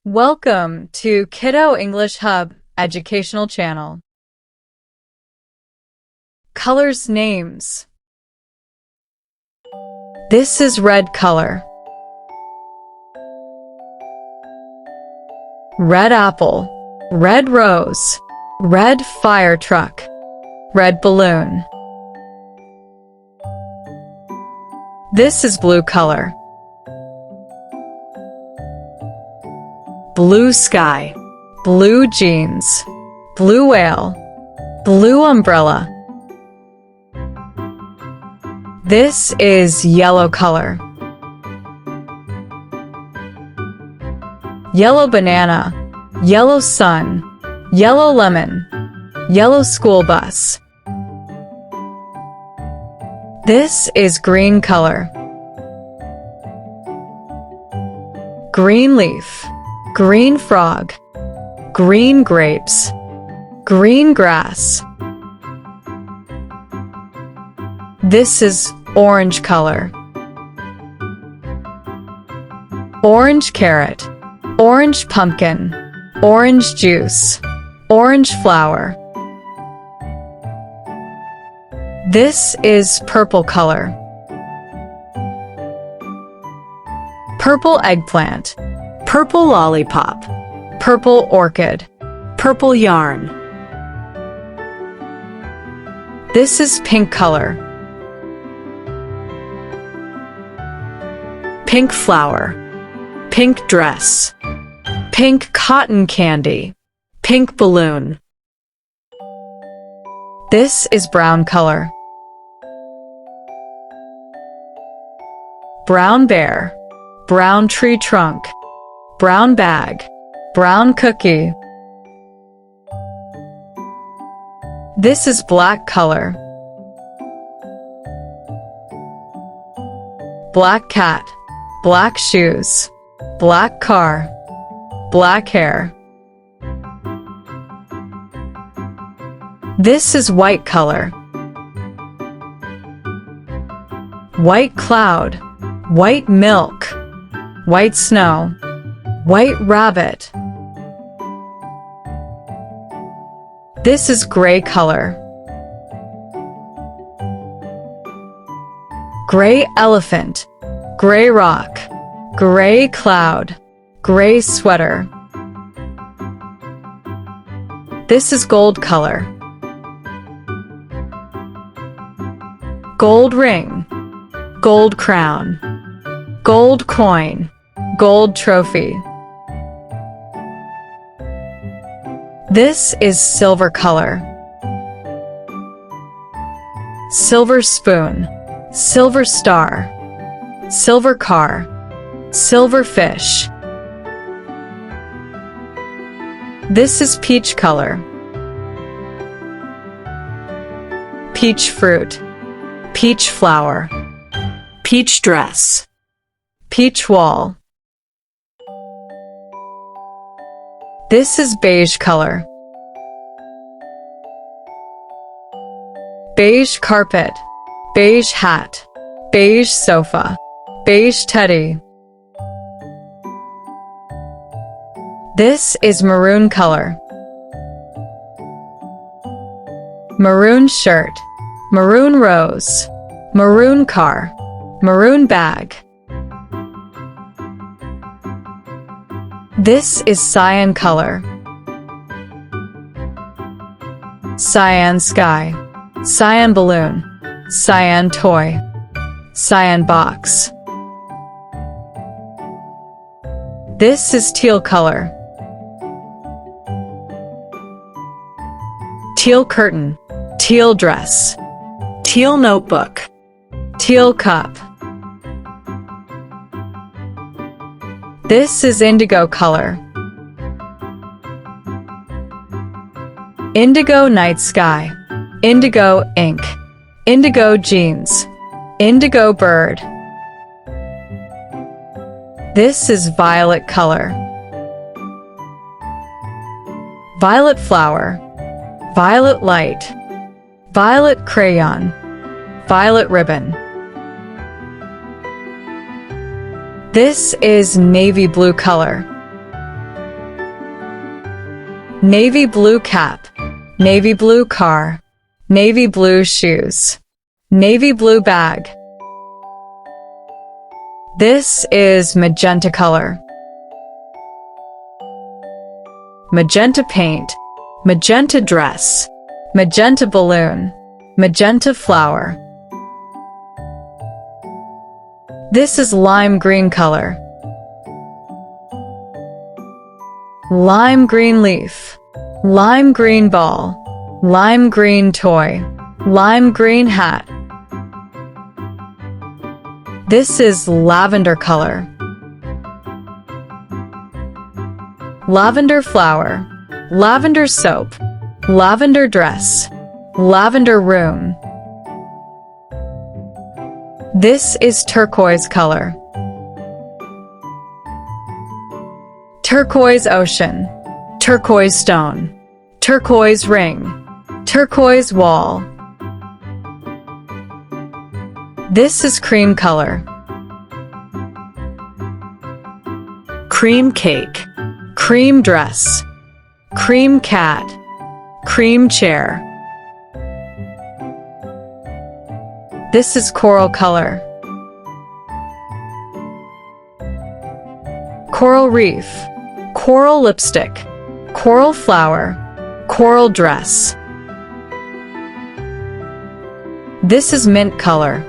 Welcome to Kiddo English Hub Educational Channel. Colors names. This is red color. Red apple, red rose, red fire truck, red balloon. This is blue color. Blue sky, blue jeans, blue whale, blue umbrella. This is yellow color. Yellow banana, yellow sun, yellow lemon, yellow school bus. This is green color. Green leaf, green frog, green grapes, green grass. This is orange color. Orange carrot, orange pumpkin, orange juice, orange flower. This is purple color. Purple eggplant, purple lollipop, purple orchid, purple yarn. This is pink color. Pink flower, pink dress, pink cotton candy, pink balloon. This is brown color. Brown bear, brown tree trunk, brown bag, brown cookie. This is black color. Black cat, black shoes, black car, black hair. This is white color. White cloud, white milk, white snow, white rabbit. This is gray color. Gray elephant, gray rock, gray cloud, gray sweater. This is gold color. Gold ring, gold crown, gold coin, gold trophy. This is silver color. Silver spoon, silver star, silver car, silver fish. This is peach color. Peach fruit, peach flower, peach dress, peach wall. This is beige color. Beige carpet, beige hat, beige sofa, beige teddy. This is maroon color. Maroon shirt, maroon rose, maroon car, maroon bag. This is cyan color. Cyan sky, cyan balloon, cyan toy, cyan box. This is teal color. Teal curtain, teal dress, teal notebook, teal cup. This is indigo color. Indigo night sky, indigo ink, indigo jeans, indigo bird. This is violet color. Violet flower, violet light, violet crayon, violet ribbon. This is navy blue color. navy blue cap, navy blue car, navy blue shoes, navy blue bag. This is magenta color. Magenta paint, magenta dress, magenta balloon, magenta flower. This is lime green color. Lime green leaf, lime green ball, lime green toy, lime green hat. This is lavender color. Lavender flower, lavender soap, lavender dress, lavender room. This is turquoise color. Turquoise ocean, turquoise stone, turquoise ring, turquoise wall. This is cream color. Cream cake, cream dress, cream cat, cream chair. This is coral color. Coral reef, coral lipstick, coral flower, coral dress. This is mint color.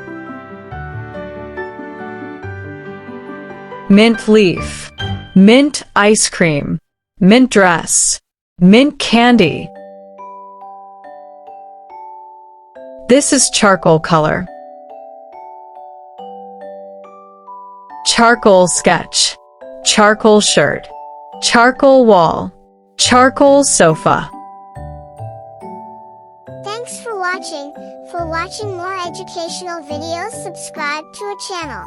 Mint leaf, mint ice cream, mint dress, mint candy. This is charcoal color. Charcoal sketch, charcoal shirt, charcoal wall, charcoal sofa. Thanks for watching. For watching more educational videos, subscribe to our channel.